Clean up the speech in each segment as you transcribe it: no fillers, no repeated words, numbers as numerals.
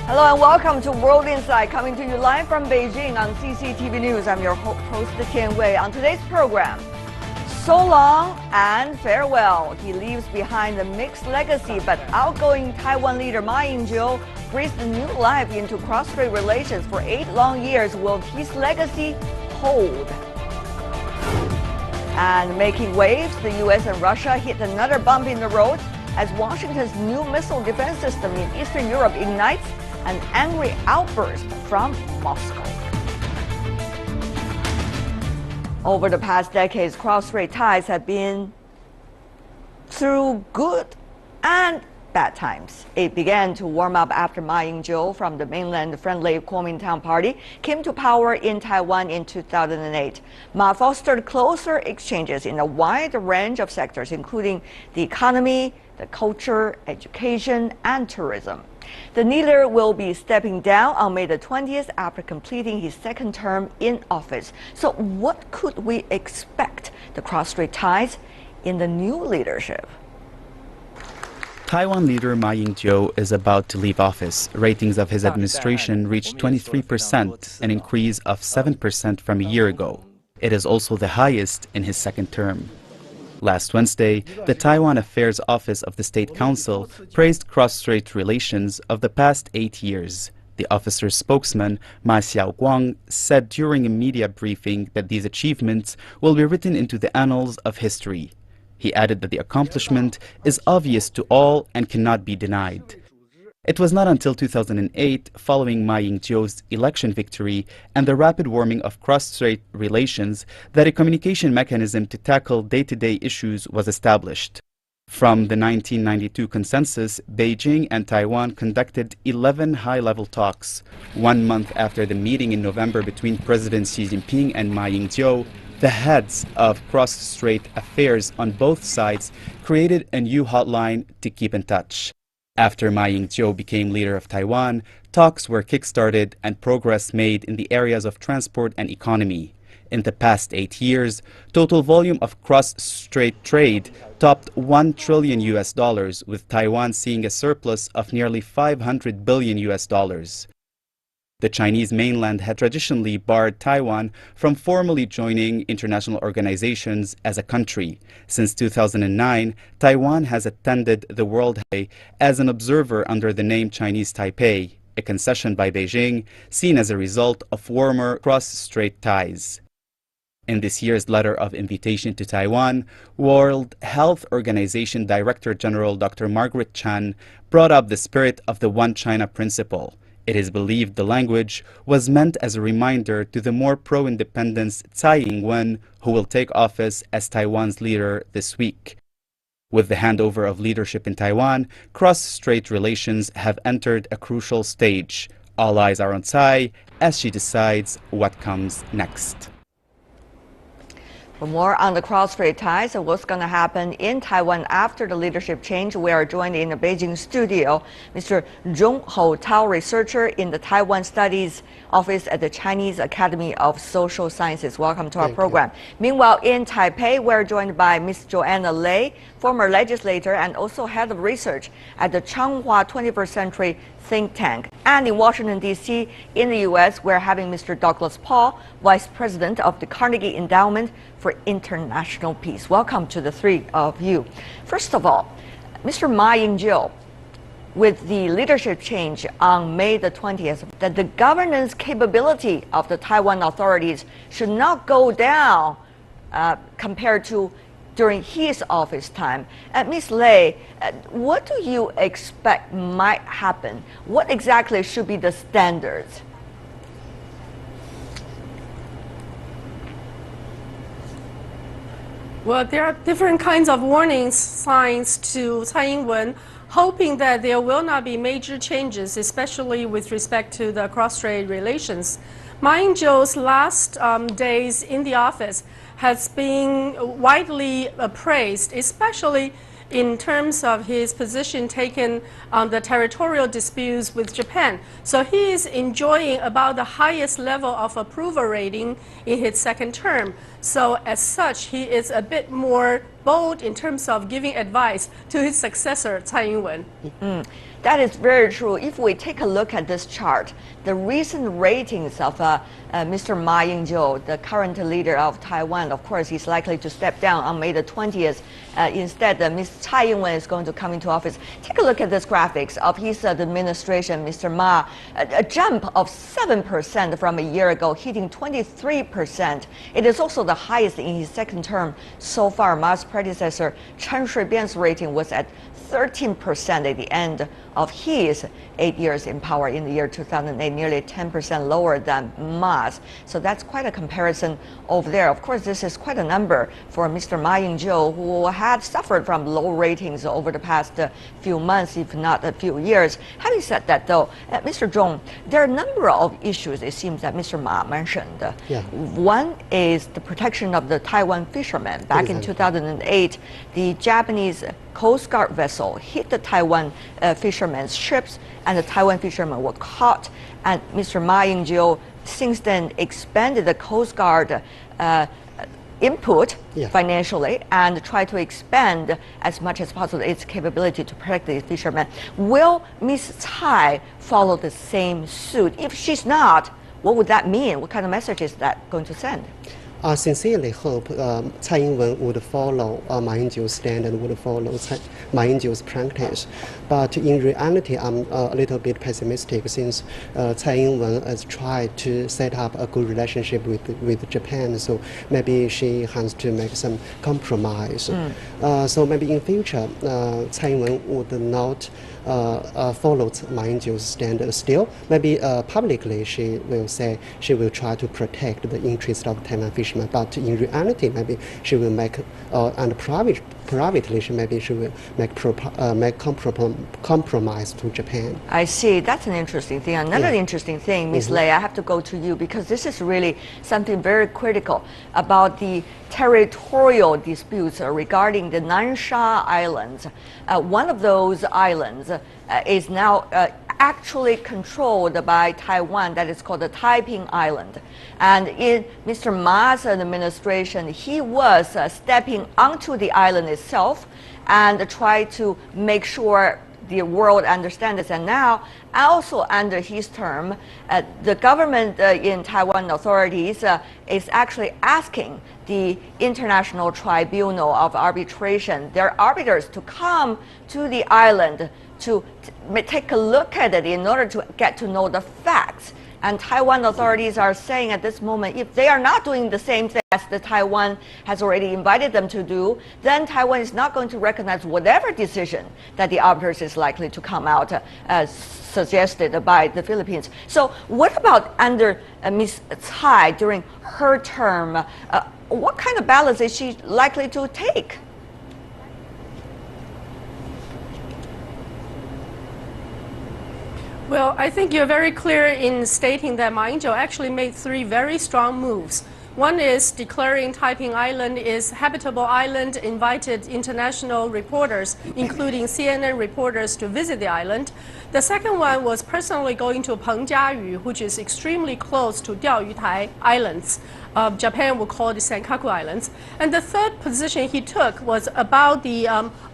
Hello and welcome to World Insight, coming to you live from Beijing on CCTV News. I'm your host, Ing-wen. On today's program, so long and farewell. He leaves behind a mixed legacy, but outgoing Taiwan leader Ma Ying-jeou breathed new life into cross-strait relations for 8 long years. Will his legacy hold? And making waves, the U.S. and Russia hit another bump in the road as Washington's new missile defense system in Eastern Europe ignites an angry outburst from Moscow. Over the past decades, cross-strait ties have been through good and bad times. It began to warm up after Ma Ying-jeou from the mainland-friendly Kuomintang Party came to power in Taiwan in 2008. Ma fostered closer exchanges in a wide range of sectors, including the economy, the culture, education, and tourism. The leader will be stepping down on May the 20th after completing his second term in office. So what could we expect the cross-strait ties in the new leadership? Taiwan leader Ma Ying-jeou is about to leave office. Ratings of his administration reached 23%, an increase of 7% from a year ago. It is also the highest in his second term. Last Wednesday, the Taiwan Affairs Office of the State Council praised cross-strait relations of the past 8 years. The officer's spokesman, Ma Xiaoguang, said during a media briefing that these achievements will be written into the annals of history. He added that the accomplishment is obvious to all and cannot be denied. It was not until 2008, following Ma Ying-jeou's election victory and the rapid warming of cross-strait relations, that a communication mechanism to tackle day-to-day issues was established. From the 1992 consensus, Beijing and Taiwan conducted 11 high-level talks. 1 month after the meeting in November between President Xi Jinping and Ma Ying-jeou, the heads of cross-strait affairs on both sides created a new hotline to keep in touch. After Ma Ying-jeou became leader of Taiwan, talks were kick-started and progress made in the areas of transport and economy. In the past 8 years, total volume of cross-strait trade topped $1 trillion, with Taiwan seeing a surplus of nearly $500 billion. The Chinese mainland had traditionally barred Taiwan from formally joining international organizations as a country. Since 2009, Taiwan has attended the World Day as an observer under the name Chinese Taipei, a concession by Beijing seen as a result of warmer cross-strait ties. In this year's letter of invitation to Taiwan, World Health Organization Director General Dr. Margaret Chan brought up the spirit of the One China principle. It is believed the language was meant as a reminder to the more pro-independence Ing-wen, who will take office as Taiwan's leader this week. With the handover of leadership in Taiwan, cross-strait relations have entered a crucial stage. All eyes are on Tsai as she decides what comes next. For more on the cross-strait ties and what's going to happen in Taiwan after the leadership change, we are joined in the Beijing studio, Mr. Zhong Ho-tao, researcher in the Taiwan Studies Office at the Chinese Academy of Social Sciences. Welcome to our program. Meanwhile, in Taipei, we're joined by Ms. Joanna Lei, former legislator and also head of research at the Changhua 21st Century think tank. And in Washington, D.C., in the U.S., we're having Mr. Douglas Paul, Vice President of the Carnegie Endowment for International Peace. Welcome to the three of you. First of all, Mr. Ma Ying-jeou, with the leadership change on May the 20th, that the governance capability of the Taiwan authorities should not go down compared to during his office time. Ms. Lei, what do you expect might happen? What exactly should be the standards? Well, there are different kinds of warning signs to Tsai Ing-wen, hoping that there will not be major changes, especially with respect to the cross-strait relations. Ma Ying-jeou's last days in the office has been widely praised, especially in terms of his position taken on the territorial disputes with Japan. So he is enjoying about the highest level of approval rating in his second term. So as such, he is a bit more bold in terms of giving advice to his successor, Tsai Ing-wen. That is very true. If we take a look at this chart, the recent ratings of Mr. Ma Ying-jeou, the current leader of Taiwan, of course, he's likely to step down on May the 20th. Instead, Ms. Tsai Ing-wen is going to come into office. Take a look at this graphics of his administration, Mr. Ma, a jump of 7% from a year ago, hitting 23%. It is also the highest in his second term so far. Ma's predecessor, Chen Shui-bian's rating was at 13% at the end of his 8 years in power in the year 2008, nearly 10% lower than Ma's. So that's quite a comparison over there. Of course, this is quite a number for Mr. Ma Ying-jeou, who had suffered from low ratings over the past few months, if not a few years. Having said that, though, Mr. Zhong, there are a number of issues, it seems, that Mr. Ma mentioned. Yeah. One is the protection of the Taiwan fishermen. Back in 2008, the Japanese Coast Guard vessel hit the Taiwan fishermen's ships, and the Taiwan fishermen were caught. And Mr. Ma Ying-jeou since then expanded the Coast Guard input financially and tried to expand as much as possible its capability to protect the fishermen. Will Ms. Tsai follow the same suit? If she's not, what would that mean? What kind of message is that going to send? I sincerely hope Tsai Ing-wen would follow Ma Ying-jeou's standard, would follow Ma Ying-jeou's practice. But in reality, I'm a little bit pessimistic since Tsai Ing-wen has tried to set up a good relationship with Japan. So maybe she has to make some compromise. So maybe in future, Tsai Ing-wen would not follow Ma Ying-jeou's standard. Still, maybe publicly she will say she will try to protect the interest of Taiwan fishermen. But in reality, maybe she will make, and privately, she will make compromise to Japan. I see. That's an interesting thing. Another interesting thing, Ms. Lei, I have to go to you because this is really something very critical about the territorial disputes regarding the Nansha Islands. One of those islands is now actually controlled by Taiwan, that is called the Taiping Island. And in Mr. Ma's administration, he was stepping onto the island itself and tried to make sure the world understands this. And now, also under his term, the government in Taiwan authorities is actually asking the International Tribunal of Arbitration, their arbiters, to come to the island to take a look at it in order to get to know the facts. And Taiwan authorities are saying at this moment, if they are not doing the same thing as the Taiwan has already invited them to do, then Taiwan is not going to recognize whatever decision that the arbiters is likely to come out as suggested by the Philippines. So what about under Ms. Tsai during her term? What kind of balance is she likely to take? Well, I think you're very clear in stating that Ma Ying-jeou actually made three very strong moves. One is declaring Taiping Island is habitable island, invited international reporters, including CNN reporters, to visit the island. The second one was personally going to Pengjiayu, which is extremely close to Diaoyutai Islands. Japan would call it the Senkaku Islands. And the third position he took was about the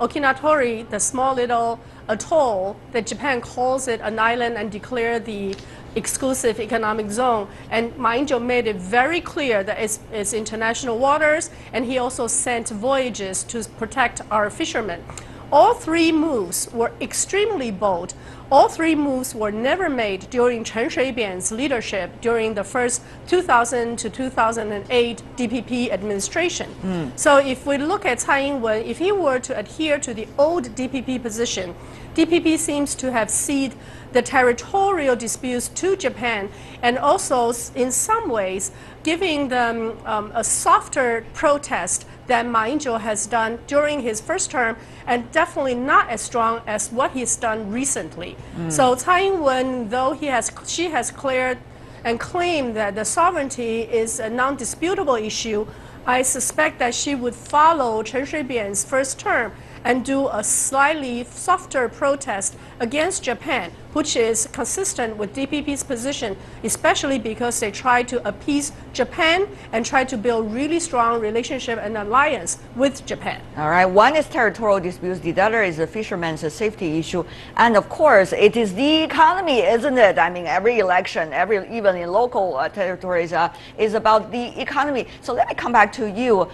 Okinatori, the small little atoll that Japan calls it an island and declared the exclusive economic zone. And Ma Ying-jeou made it very clear that it's international waters, and he also sent voyages to protect our fishermen. All three moves were extremely bold. All three moves were never made during Chen Shui-bian's leadership during the first 2000 to 2008 DPP administration. So if we look at Tsai Ing-wen, if he were to adhere to the old DPP position, DPP seems to have ceded the territorial disputes to Japan, and also in some ways giving them a softer protest than Ma Ying-jeou has done during his first term, and definitely not as strong as what he's done recently. So Tsai Ing-wen, though she has cleared and claimed that the sovereignty is a non-disputable issue, I suspect that she would follow Chen Shui-bian's first term and do a slightly softer protest against Japan, which is consistent with DPP's position, especially because they try to appease Japan and try to build really strong relationship and alliance with Japan. All right, one is territorial disputes, the other is the fishermen's safety issue, and of course it is the economy, isn't it? I mean, every election, even in local territories, is about the economy. So let me come back to you,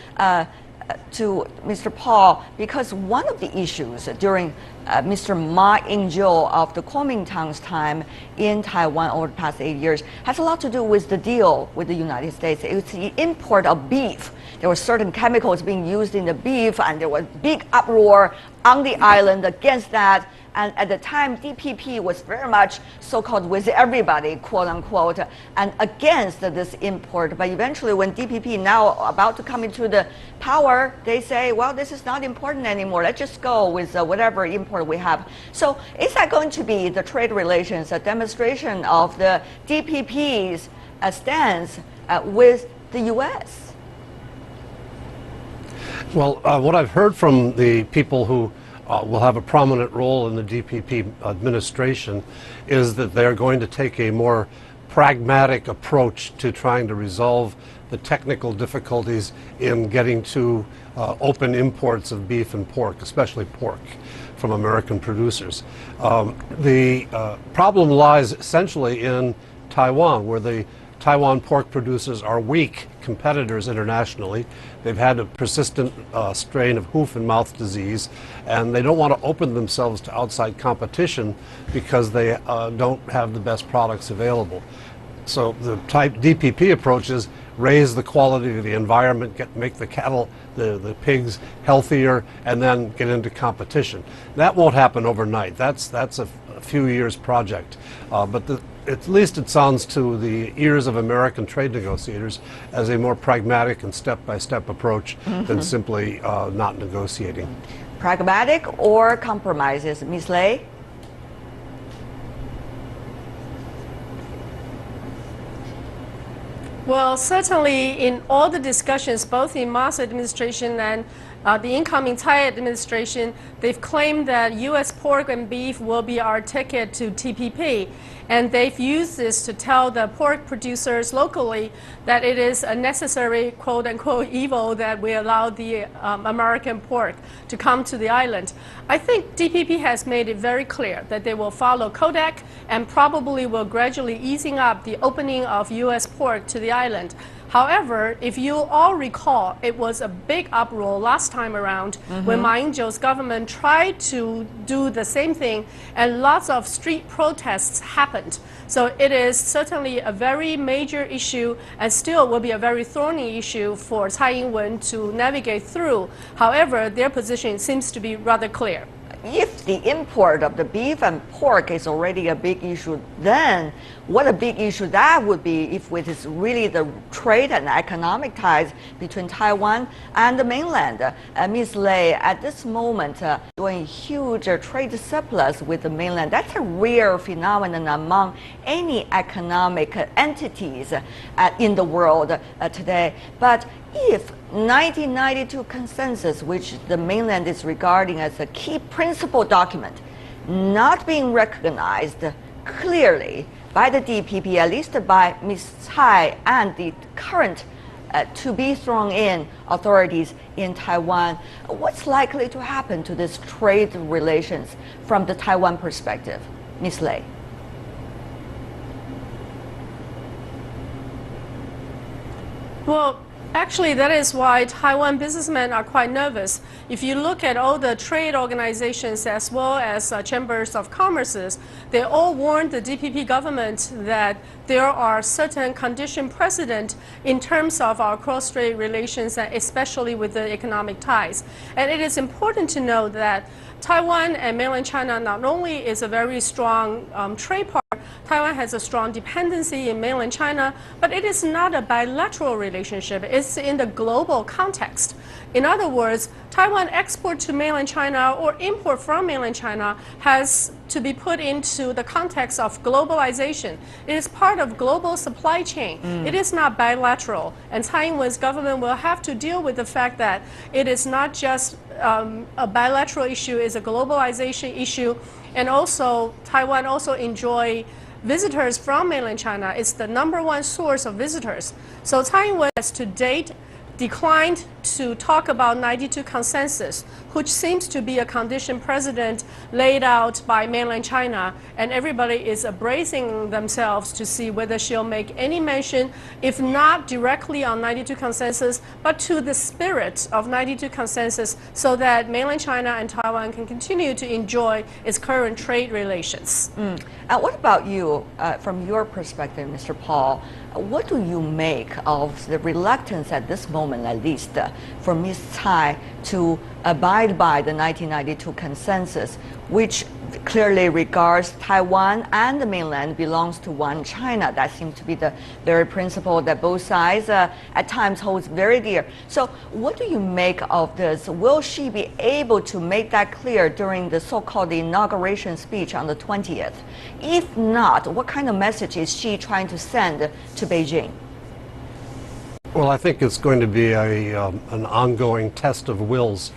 to Mr. Paul, because one of the issues during Mr. Ma Ying-jeou of the Kuomintang's time in Taiwan over the past 8 years has a lot to do with the deal with the United States. It's the import of beef. There were certain chemicals being used in the beef, and there was big uproar on the island against that. And at the time, DPP was very much so-called with everybody, quote unquote, and against this import. But eventually, when DPP now about to come into the power, they say, well, this is not important anymore. Let's just go with whatever import we have. So is that going to be the trade relations, a demonstration of the DPP's stance with the U.S.? Well, what I've heard from the people who will have a prominent role in the DPP administration is that they're going to take a more pragmatic approach to trying to resolve the technical difficulties in getting to open imports of beef and pork, especially pork, from American producers. The problem lies essentially in Taiwan, where the Taiwan pork producers are weak competitors internationally. They've had a persistent strain of hoof and mouth disease, and they don't want to open themselves to outside competition because they don't have the best products available. So the type DPP approach is raise the quality of the environment, make the cattle, the pigs healthier, and then get into competition. That won't happen overnight. That's a few years project. But at least it sounds to the ears of American trade negotiators as a more pragmatic and step-by-step approach than simply not negotiating. Pragmatic or compromises? Ms. Lei? Well, certainly in all the discussions, both in Ma's administration and the incoming Tsai administration, they've claimed that U.S. pork and beef will be our ticket to TPP. And they've used this to tell the pork producers locally that it is a necessary, quote unquote, evil that we allow the American pork to come to the island. I think DPP has made it very clear that they will follow Codec and probably will gradually easing up the opening of U.S. pork to the island. However, if you all recall, it was a big uproar last time around when Ma Ying-jeou's government tried to do the same thing, and lots of street protests happened. So it is certainly a very major issue and still will be a very thorny issue for Tsai Ing-wen to navigate through. However, their position seems to be rather clear. If the import of the beef and pork is already a big issue, then what a big issue that would be if it is really the trade and economic ties between Taiwan and the mainland. Ms. Lei, at this moment, doing huge trade surplus with the mainland, that's a rare phenomenon among any economic entities in the world today. But if 1992 consensus, which the mainland is regarding as a key principle document, not being recognized clearly by the DPP, at least by Ms. Tsai and the current to be thrown in authorities in Taiwan, what's likely to happen to this trade relations from the Taiwan perspective? Ms. Lei. Well, actually, that is why Taiwan businessmen are quite nervous. If you look at all the trade organizations as well as chambers of commerces, they all warned the DPP government that there are certain condition precedent in terms of our cross-strait relations, especially with the economic ties. And it is important to know that Taiwan and mainland China not only is a very strong trade partner, Taiwan has a strong dependency in mainland China, but it is not a bilateral relationship. It's in the global context. In other words, Taiwan export to mainland China or import from mainland China has to be put into the context of globalization. It is part of global supply chain. It is not bilateral. And Tsai Ing-wen's government will have to deal with the fact that it is not just a bilateral issue, it's a globalization issue. And also, Taiwan also enjoy visitors from mainland China. It's the #1 source of visitors. So Tsai Ing-wen has to date declined to talk about 92 consensus, which seems to be a condition precedent laid out by mainland China, and everybody is bracing themselves to see whether she'll make any mention, if not directly on 92 consensus, but to the spirit of 92 consensus, so that mainland China and Taiwan can continue to enjoy its current trade relations. What about you, from your perspective, Mr. Paul? What do you make of the reluctance at this moment, at least, for Ms. Tsai to abide by the 1992 consensus, which clearly regards Taiwan and the mainland belongs to one China? That seems to be the very principle that both sides at times holds very dear. So what do you make of this? Will she be able to make that clear during the so-called inauguration speech on the 20th? If not, what kind of message is she trying to send to Beijing? Well, I think it's going to be an ongoing test of wills.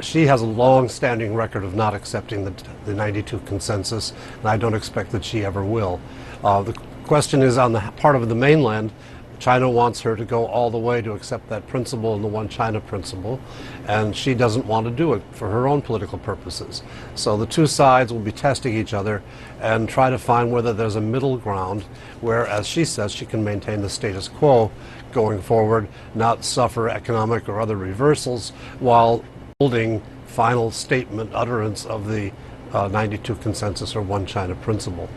She has a long-standing record of not accepting the 92 consensus, and I don't expect that she ever will. The question is, on the part of the mainland, China wants her to go all the way to accept that principle and the one China principle, and she doesn't want to do it for her own political purposes. So the two sides will be testing each other and try to find whether there's a middle ground where, as she says, she can maintain the status quo going forward, not suffer economic or other reversals, while holding final statement utterance of the 92 consensus or one China principle.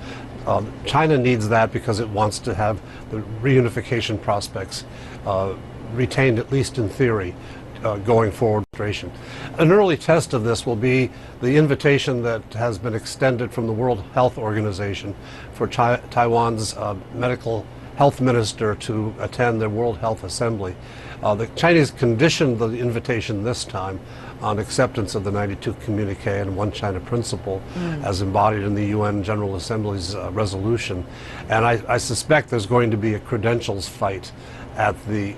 China needs that because it wants to have the reunification prospects retained, at least in theory, going forward. An early test of this will be the invitation that has been extended from the World Health Organization for Taiwan's medical health minister to attend the World Health Assembly. The Chinese conditioned the invitation this time on acceptance of the 92 communique and one China principle as embodied in the UN General Assembly's resolution. And I suspect there's going to be a credentials fight at the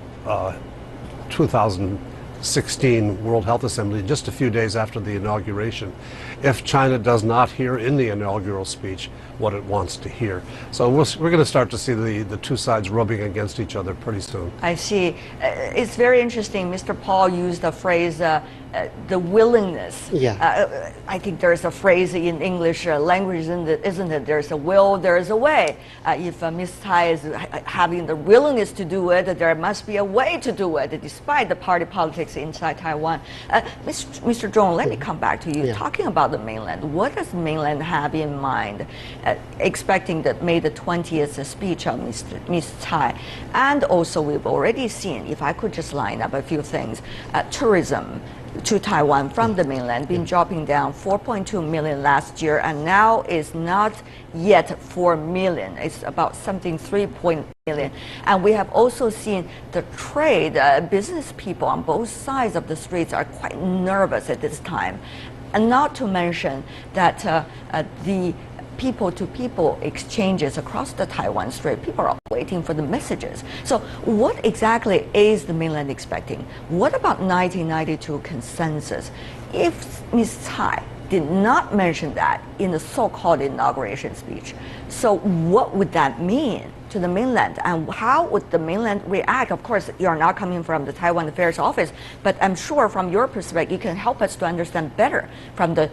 2016 World Health Assembly just a few days after the inauguration, if China does not hear in the inaugural speech what it wants to hear. So we're going to start to see the two sides rubbing against each other pretty soon. I see. It's very interesting. Mr. Paul used the phrase, the willingness. Yeah. I think there's a phrase in English language, isn't it? There's a will, there's a way. If Ms. Tsai is having the willingness to do it, there must be a way to do it, despite the party politics inside Taiwan. Mr. Zhong, let me come back to you. Yeah. Talking about the mainland, what does mainland have in mind, expecting the May the 20th speech of Ms. Tsai? And also, we've already seen, if I could just line up a few things, tourism to Taiwan from the mainland been dropping down 4.2 million last year, and now is not yet 4 million. It's about something 3 million. And we have also seen the trade, business people on both sides of the streets are quite nervous at this time. And not to mention that the people-to-people exchanges across the Taiwan Strait, people are waiting for the messages. So what exactly is the mainland expecting? What about 1992 consensus? If Ms. Tsai did not mention that in the so-called inauguration speech, so what would that mean to the mainland, and how would the mainland react? Of course, you're not coming from the Taiwan Affairs Office, but I'm sure from your perspective, you can help us to understand better from the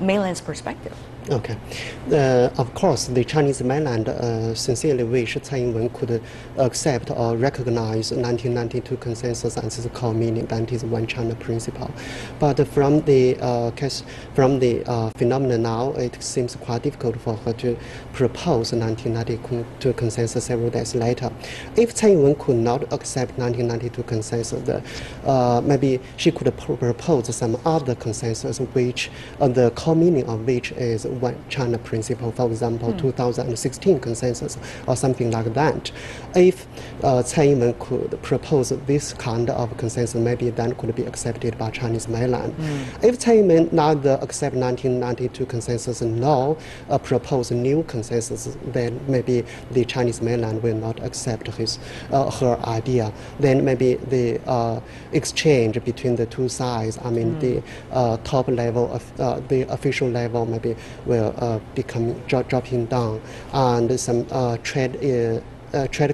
mainland's perspective. Okay. Of course, the Chinese mainland sincerely wish Tsai Ing-wen could accept or recognize 1992 consensus as the core meaning, that is one China principle. But from the phenomenon now, it seems quite difficult for her to propose 1992 consensus several days later. If Tsai Ing-wen could not accept 1992 consensus, maybe she could propose some other consensus, which the core meaning of which is One China principle, for example, 2016 consensus or something like that. If Tsai Ing-wen could propose this kind of consensus, maybe that could be accepted by Chinese mainland. If Tsai Ing-wen neither accept 1992 consensus nor propose new consensus, then maybe the Chinese mainland will not accept her idea. Then maybe the exchange between the two sides, I mean the top level of the official level maybe will become dropping down, and some trade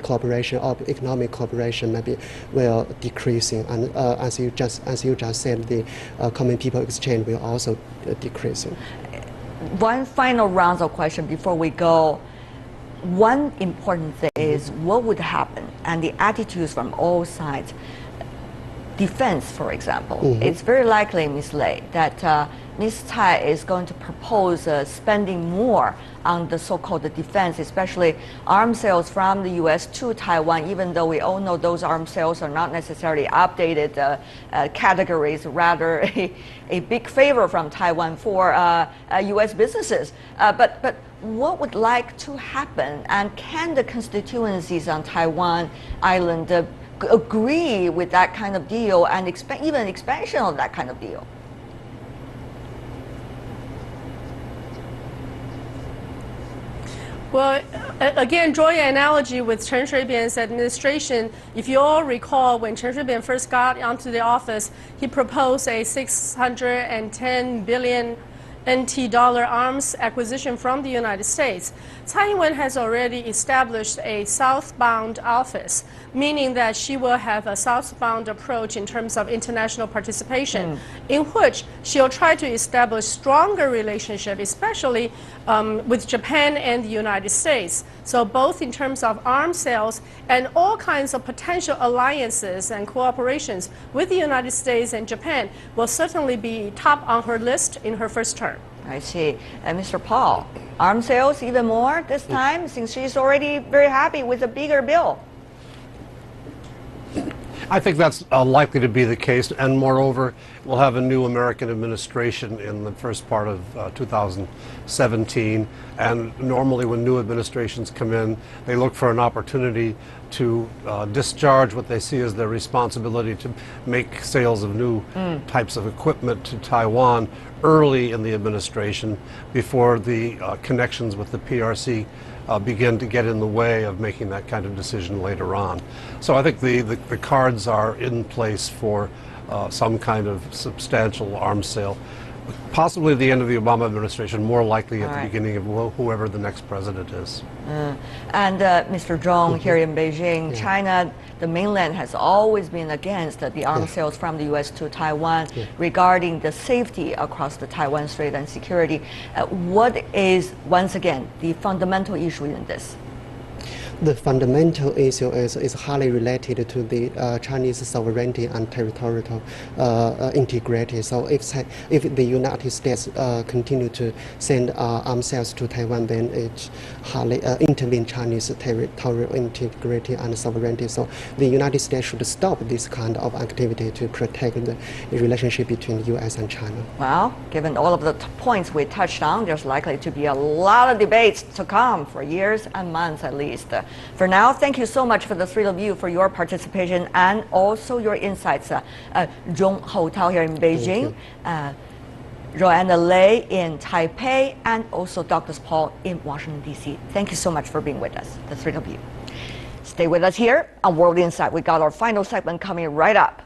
cooperation or economic cooperation maybe will decreasing, and as you just said, the common people exchange will also decreasing. One final round of question before we go. One important thing is what would happen and the attitudes from all sides. Defense, for example, it's very likely, Ms. Lei, that Ms. Tsai is going to propose spending more on the so-called defense, especially arms sales from the U.S. to Taiwan, even though we all know those arms sales are not necessarily updated categories, rather a big favor from Taiwan for U.S. businesses. But what would like to happen, and can the constituencies on Taiwan Island agree with that kind of deal and even expansion of that kind of deal? Well, again, drawing an analogy with Chen Shui-bian's administration, if you all recall, when Chen Shui-bian first got onto the office, he proposed a 610 billion NT dollar arms acquisition from the United States. Tsai Ing-wen has already established a southbound office, meaning that she will have a southbound approach in terms of international participation, in which she'll try to establish stronger relationship, especially with Japan and the United States. So both in terms of arms sales and all kinds of potential alliances and cooperations with the United States and Japan will certainly be top on her list in her first term. I see. Mr. Paul, arms sales even more this time, since she's already very happy with a bigger bill? I think that's likely to be the case, and moreover, we'll have a new American administration in the first part of 2017, and normally when new administrations come in, they look for an opportunity to discharge what they see as their responsibility to make sales of new types of equipment to Taiwan early in the administration, before the connections with the PRC begin to get in the way of making that kind of decision later on. So I think the cards are in place for some kind of substantial arms sale. Possibly at the end of the Obama administration, more likely at the beginning of whoever the next president is. And Mr. Zhong, here in Beijing, China, the mainland has always been against the arms sales from the U.S. to Taiwan regarding the safety across the Taiwan Strait and security. What is, once again, the fundamental issue in this? The fundamental issue is highly related to the Chinese sovereignty and territorial integrity. So if the United States continue to send arms sales to Taiwan, then it highly intervene Chinese territorial integrity and sovereignty. So the United States should stop this kind of activity to protect the relationship between the U.S. and China. Well, given all of the points we touched on, there's likely to be a lot of debates to come for years and months at least. For now, thank you so much for the three of you for your participation and also your insights. Zhong Hotao here in Beijing, Joanna Lei in Taipei, and also Dr. Paul in Washington, D.C. Thank you so much for being with us, the three of you. Stay with us here on World Insight. We got our final segment coming right up.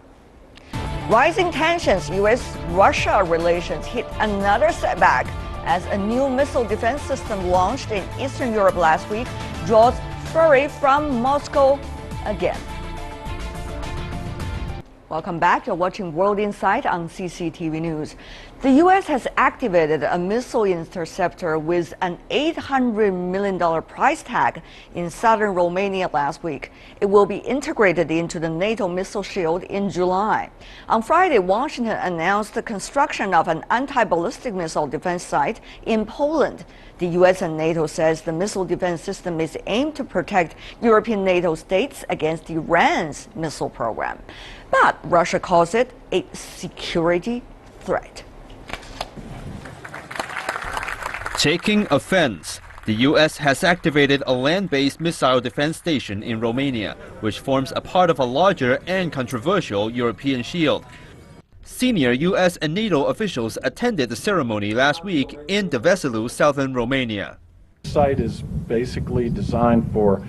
Rising tensions, U.S.-Russia relations hit another setback as a new missile defense system launched in Eastern Europe last week draws fury from Moscow again. Welcome back. You're watching World Insight on CCTV News. The U.S. has activated a missile interceptor with an $800 million price tag in southern Romania last week. It will be integrated into the NATO missile shield in July. On Friday, Washington announced the construction of an anti-ballistic missile defense site in Poland. The U.S. and NATO says the missile defense system is aimed to protect European NATO states against Iran's missile program. But Russia calls it a security threat. Taking offense. The U.S. has activated a land-based missile defense station in Romania, which forms a part of a larger and controversial European shield. Senior U.S. and NATO officials attended the ceremony last week in Deveselu, southern Romania. The site is basically designed for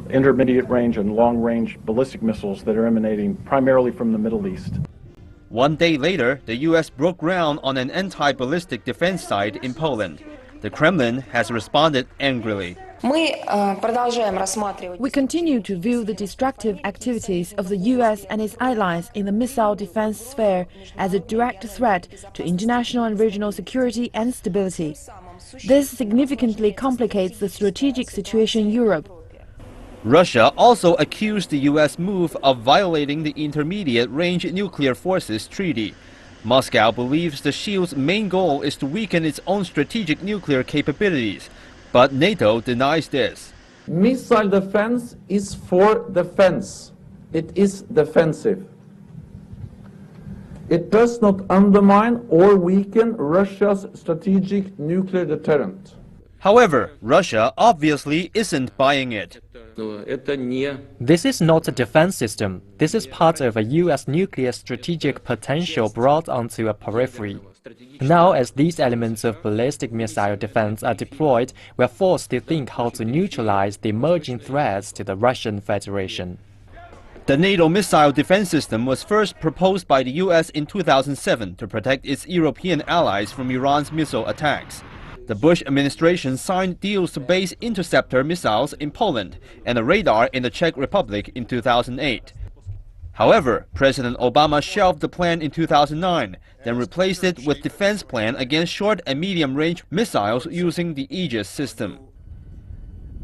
intermediate range and long range ballistic missiles that are emanating primarily from the Middle East. One day later, the U.S. broke ground on an anti-ballistic defense site in Poland. The Kremlin has responded angrily. We continue to view the destructive activities of the U.S. and its allies in the missile defense sphere as a direct threat to international and regional security and stability. This significantly complicates the strategic situation in Europe. Russia also accused the U.S. move of violating the Intermediate Range Nuclear Forces Treaty. Moscow believes the shield's main goal is to weaken its own strategic nuclear capabilities, but NATO denies this. Missile defense is for defense. It is defensive. It does not undermine or weaken Russia's strategic nuclear deterrent. However, Russia obviously isn't buying it. This is not a defense system. This is part of a U.S. nuclear strategic potential brought onto a periphery. Now, as these elements of ballistic missile defense are deployed, we are forced to think how to neutralize the emerging threats to the Russian Federation. The NATO missile defense system was first proposed by the U.S. in 2007 to protect its European allies from Iran's missile attacks. The Bush administration signed deals to base interceptor missiles in Poland and a radar in the Czech Republic in 2008. However, President Obama shelved the plan in 2009, then replaced it with defense plan against short and medium-range missiles using the Aegis system.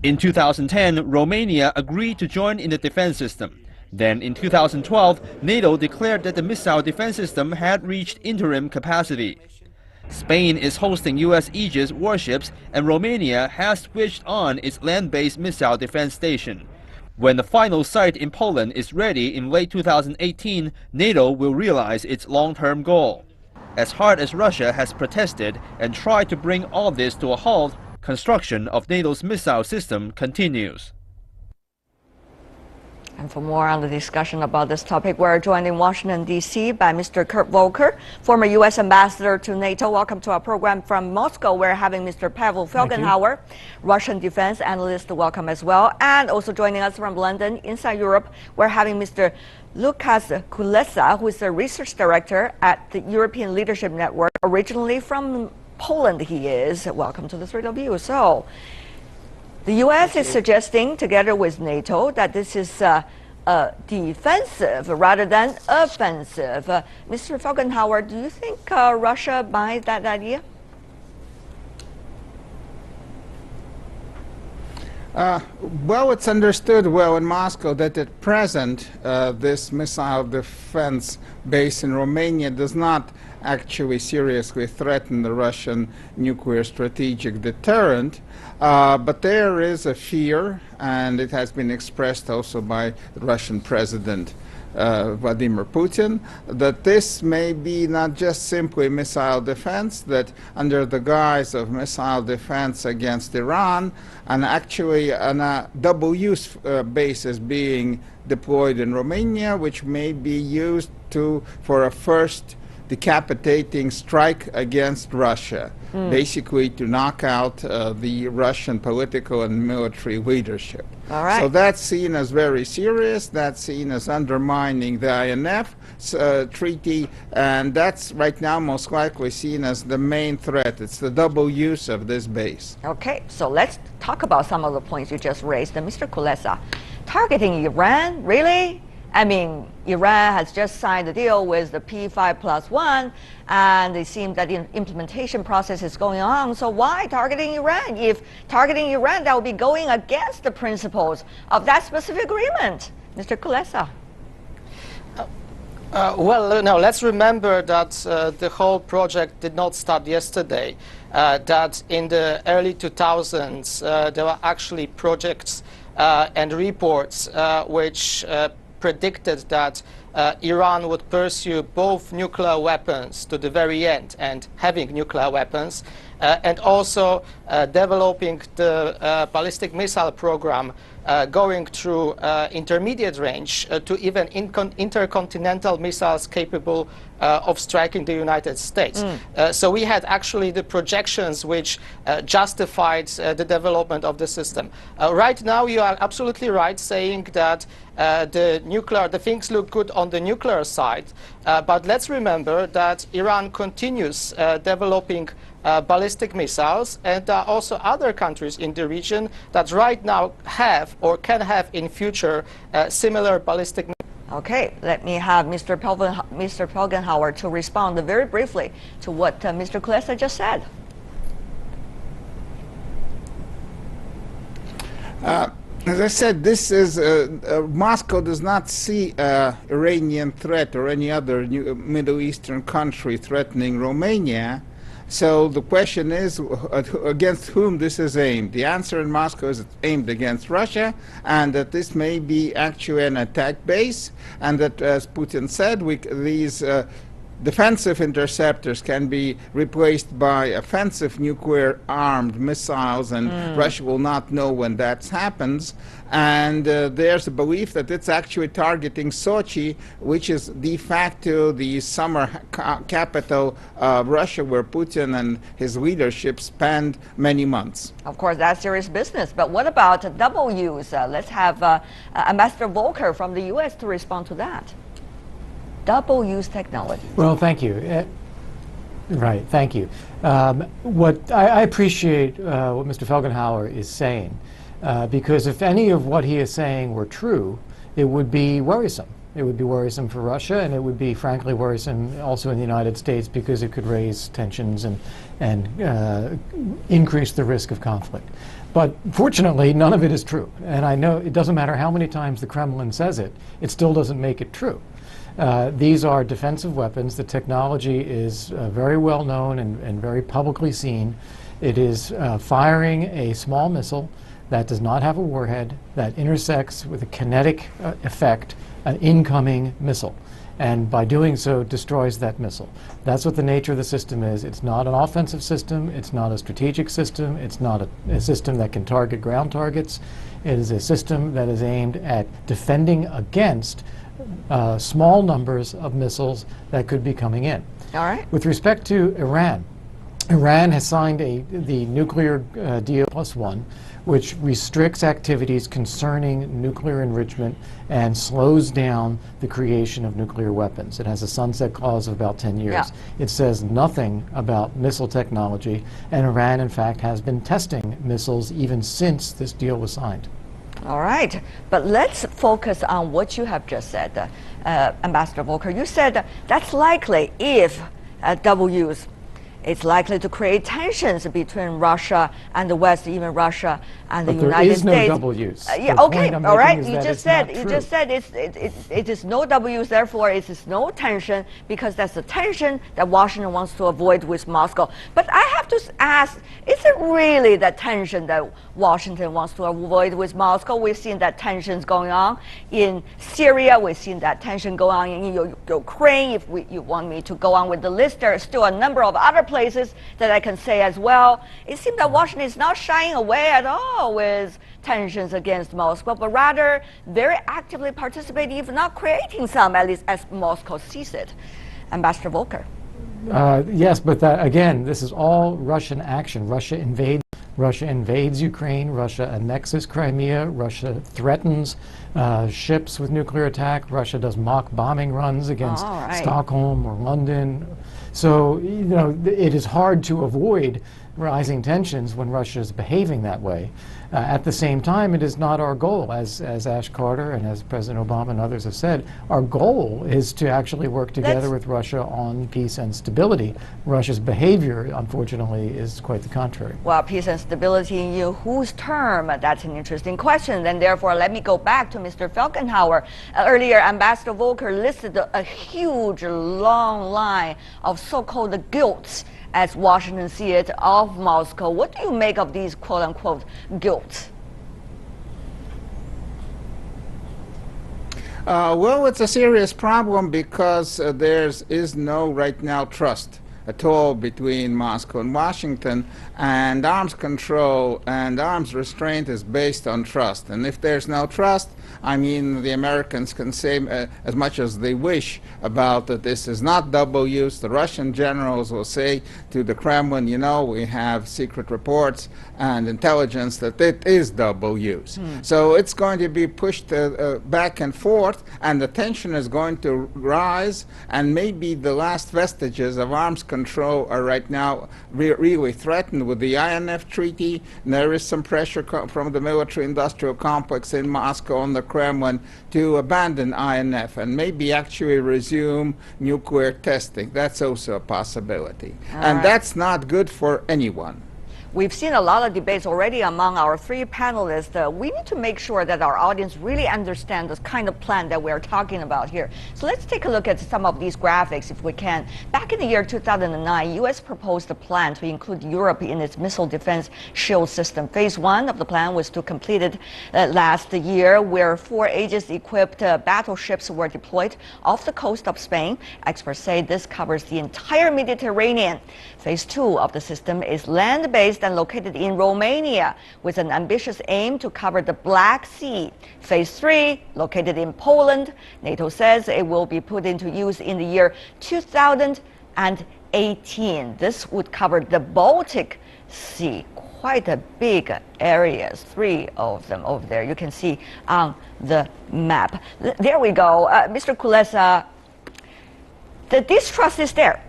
In 2010, Romania agreed to join in the defense system. Then in 2012, NATO declared that the missile defense system had reached interim capacity. Spain is hosting U.S. Aegis warships, and Romania has switched on its land-based missile defense station. When the final site in Poland is ready in late 2018, NATO will realize its long-term goal. As hard as Russia has protested and tried to bring all this to a halt, construction of NATO's missile system continues. And for more on the discussion about this topic, we're joined in Washington, D.C. by Mr. Kurt Volker, former U.S. ambassador to NATO. Welcome to our program from Moscow. We're having Mr. Pavel Felgenhauer, Russian defense analyst. Welcome as well. And also joining us from London, inside Europe, we're having Mr. Łukasz Kulesa, who is the research director at the European Leadership Network. Originally from Poland, he is. Welcome to the three of you. So, the U.S. is suggesting, together with NATO, that this is defensive rather than offensive. Mr. Felgenhauer, do you think Russia buys that idea? Well, it's understood well in Moscow that at present this missile defense base in Romania does not actually seriously threaten the Russian nuclear strategic deterrent. But there is a fear, and it has been expressed also by the Russian President Vladimir Putin, that this may be not just simply missile defense, that under the guise of missile defense against Iran, and actually on a double-use basis being deployed in Romania, which may be used for a first decapitating strike against Russia, basically to knock out the Russian political and military leadership. All right. So that's seen as very serious, that's seen as undermining the INF treaty, and that's right now most likely seen as the main threat. It's the double use of this base. Okay, so let's talk about some of the points you just raised. Mr. Kulesa, targeting Iran, really? I mean, Iran has just signed a deal with the P5+1, and it seems that the implementation process is going on. So why targeting Iran? If targeting Iran, that would be going against the principles of that specific agreement. Mr. Kulesa. Well, no, let's remember that the whole project did not start yesterday, that in the early 2000s there were actually projects and reports which predicted that Iran would pursue both nuclear weapons to the very end and having nuclear weapons, and also developing the ballistic missile program going through intermediate range to even intercontinental missiles capable of striking the United States. So we had actually the projections which justified the development of the system. Right now you are absolutely right saying that the things look good on the nuclear side, but let's remember that Iran continues developing ballistic missiles, and there are also other countries in the region that right now have or can have in future similar ballistic missiles. Okay, let me have Mr. Pelgenhauer to respond very briefly to what Mr. Kulesa just said. As I said, this is Moscow does not see Iranian threat or any other Middle Eastern country threatening Romania. So the question is against whom this is aimed. The answer in Moscow is it's aimed against Russia, and that this may be actually an attack base, and that, as Putin said, these defensive interceptors can be replaced by offensive nuclear-armed missiles, and Russia will not know when that happens. And there's a belief that it's actually targeting Sochi, which is de facto the summer capital of Russia, where Putin and his leadership spend many months. Of course, that's serious business. But what about double use? Let's have Ambassador Volker from the U.S. to respond to that. Double use technology. Well, thank you. Right, thank you. What I appreciate what Mr. Felgenhauer is saying, because if any of what he is saying were true, it would be worrisome. It would be worrisome for Russia, and it would be frankly worrisome also in the United States, because it could raise tensions and increase the risk of conflict. But fortunately, none of it is true. And I know it doesn't matter how many times the Kremlin says it, it still doesn't make it true. These are defensive weapons. The technology is very well known and very publicly seen. It is firing a small missile that does not have a warhead, that intersects with a kinetic effect an incoming missile, and by doing so destroys that missile. That's what the nature of the system is. It's not an offensive system, it's not a strategic system, it's not a system that can target ground targets. It is a system that is aimed at defending against small numbers of missiles that could be coming in. All right. With respect to Iran, Iran has signed the nuclear deal +1, which restricts activities concerning nuclear enrichment and slows down the creation of nuclear weapons. It has a sunset clause of about 10 years. Yeah. It says nothing about missile technology, and Iran, in fact, has been testing missiles even since this deal was signed. All right, but let's focus on what you have just said, Ambassador Volker. You said that's likely if double use. It's likely to create tensions between Russia and the West, even Russia and the United States. There is no double use. Yeah, okay, all right. You just said it is no double use. Therefore, it is no tension, because that's the tension that Washington wants to avoid with Moscow. But I have to ask: is it really that tension that Washington wants to avoid with Moscow? We've seen that tensions going on in Syria. We've seen that tension going on in Ukraine. If you want me to go on with the list, there are still a number of other places that I can say as well. It seems that Washington is not shying away at all with tensions against Moscow, but rather very actively participating, if not creating some, at least as Moscow sees it. Ambassador Volker. Yes, but again, this is all Russian action. Russia invades Ukraine, Russia annexes Crimea, Russia threatens ships with nuclear attack, Russia does mock bombing runs against Stockholm or London. So, you know, it is hard to avoid rising tensions when Russia is behaving that way. At the same time, it is not our goal, as Ash Carter and as President Obama and others have said, our goal is to actually work together with Russia on peace and stability. Russia's behavior, unfortunately, is quite the contrary. Well, peace and stability in whose term? That's an interesting question. And therefore, let me go back to Mr. Falkenhauer. Earlier, Ambassador Volker listed a huge, long line of so-called guilts, as Washington see it, of Moscow. What do you make of these quote-unquote guilts? Well, it's a serious problem because there is no right now trust at all between Moscow and Washington, and arms control and arms restraint is based on trust. And if there's no trust, I mean, the Americans can say as much as they wish about that this is not double use. The Russian generals will say to the Kremlin, you know, we have secret reports and intelligence that it is double use. So it's going to be pushed back and forth, and the tension is going to rise, and maybe the last vestiges of arms control are right now really threatened with the INF Treaty. And there is some pressure from the military-industrial complex in Moscow on the Kremlin to abandon INF and maybe actually resume nuclear testing. That's also a possibility. And that's not good for anyone. We've seen a lot of debates already among our three panelists. We need to make sure that our audience really understands the kind of plan that we're talking about here. So let's take a look at some of these graphics if we can. Back in the year 2009, U.S. proposed a plan to include Europe in its missile defense shield system. Phase 1 of the plan was to complete it last year, where 4 Aegis-equipped battleships were deployed off the coast of Spain. Experts say this covers the entire Mediterranean. Phase 2 of the system is land-based and located in Romania, with an ambitious aim to cover the Black Sea. Phase 3, located in Poland, NATO says it will be put into use in the year 2018. This would cover the Baltic Sea, quite a big areas, 3 of them over there. You can see on the map. There we go. Mr. Kulesa, the distrust is there.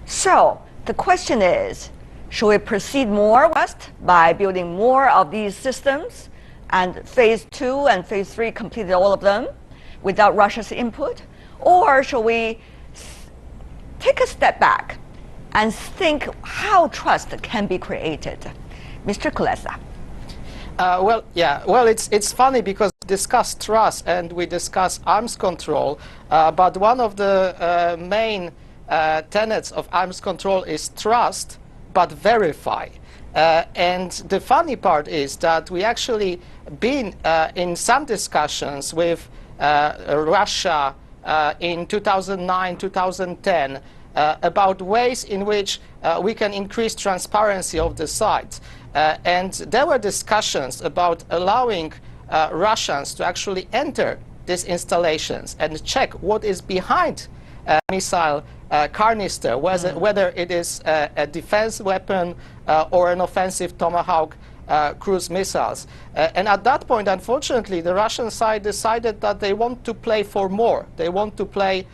So the question is, should we proceed more west by building more of these systems, and phase 2 and phase 3 completed all of them without Russia's input? Or should we take a step back and think how trust can be created? Mr. Kulesa. Well, it's funny because we discuss trust and we discuss arms control, but one of the main tenets of arms control is trust, but verify. And the funny part is that we actually been in some discussions with Russia in 2009, 2010 about ways in which we can increase transparency of the site. And there were discussions about allowing Russians to actually enter these installations and check what is behind missile canister, whether it is a defense weapon or an offensive Tomahawk cruise missiles. And at that point, unfortunately, the Russian side decided that they want to play for more. They want to play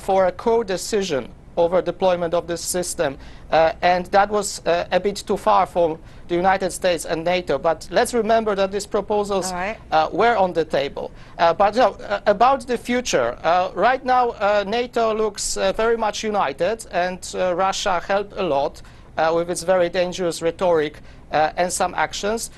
for a co-decision over deployment of this system. And that was a bit too far for the United States and NATO. But let's remember that these proposals were on the table. But about the future, right now NATO looks very much united, and Russia helped a lot with its very dangerous rhetoric and some actions.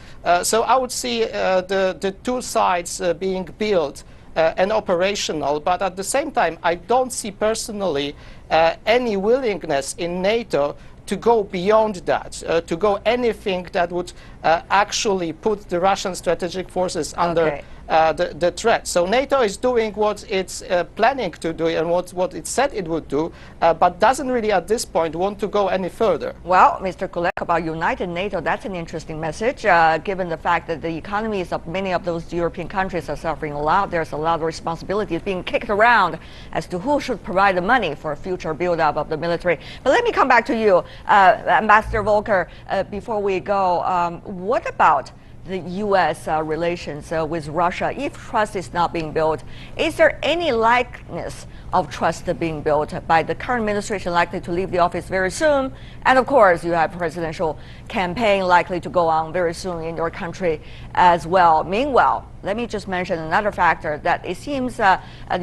So I would see the two sides being built and operational, but at the same time, I don't see personally any willingness in NATO to go beyond that, to go anything that would actually put the Russian strategic forces under the threat. So NATO is doing what it's planning to do and what it said it would do, but doesn't really at this point want to go any further. Well, Mr. Kulek, about united NATO, that's an interesting message, given the fact that the economies of many of those European countries are suffering a lot. There's a lot of responsibilities being kicked around as to who should provide the money for a future build-up of the military. But let me come back to you, Ambassador Volker, before we go. What about the U.S. Relations with Russia, if trust is not being built, is there any likeness of trust being built by the current administration likely to leave the office very soon? And of course, you have presidential campaign likely to go on very soon in your country as well. Meanwhile, let me just mention another factor that it seems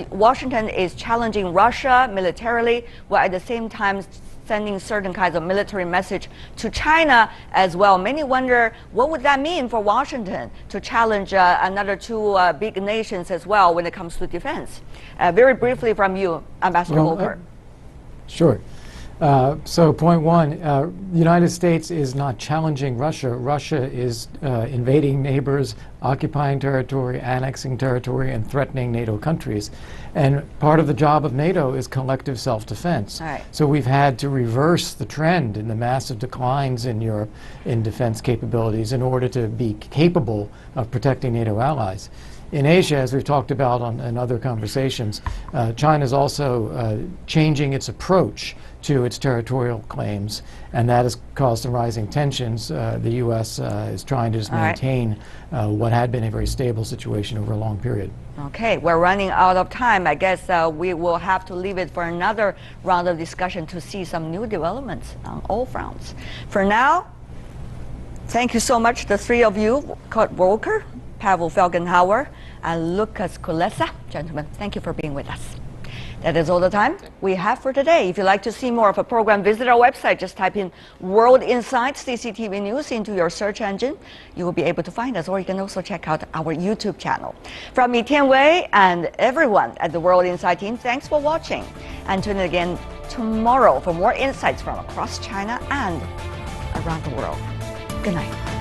Washington is challenging Russia militarily, while at the same time sending certain kinds of military message to China as well. Many wonder what would that mean for Washington to challenge another two big nations as well when it comes to defense. Very briefly from you, Ambassador Volker. Sure. So point one, the United States is not challenging Russia. Russia is invading neighbors, occupying territory, annexing territory, and threatening NATO countries. And part of the job of NATO is collective self-defense. Right. So we've had to reverse the trend in the massive declines in Europe in defense capabilities in order to be capable of protecting NATO allies. In Asia, as we've talked about in other conversations, China is also changing its approach to its territorial claims, and that has caused some rising tensions. The U.S. is trying to just maintain what had been a very stable situation over a long period. Okay, we're running out of time. I guess we will have to leave it for another round of discussion to see some new developments on all fronts. For now, thank you so much, the three of you, Kurt Volker, Pavel Felgenhauer, and Lucas Kulesa. Gentlemen, thank you for being with us. That is all the time we have for today. If you'd like to see more of a program, visit our website. Just type in World Insights CCTV News into your search engine. You will be able to find us, or you can also check out our YouTube channel. From me, Tianwei, and everyone at the World Insight team, thanks for watching. And tune in again tomorrow for more insights from across China and around the world. Good night.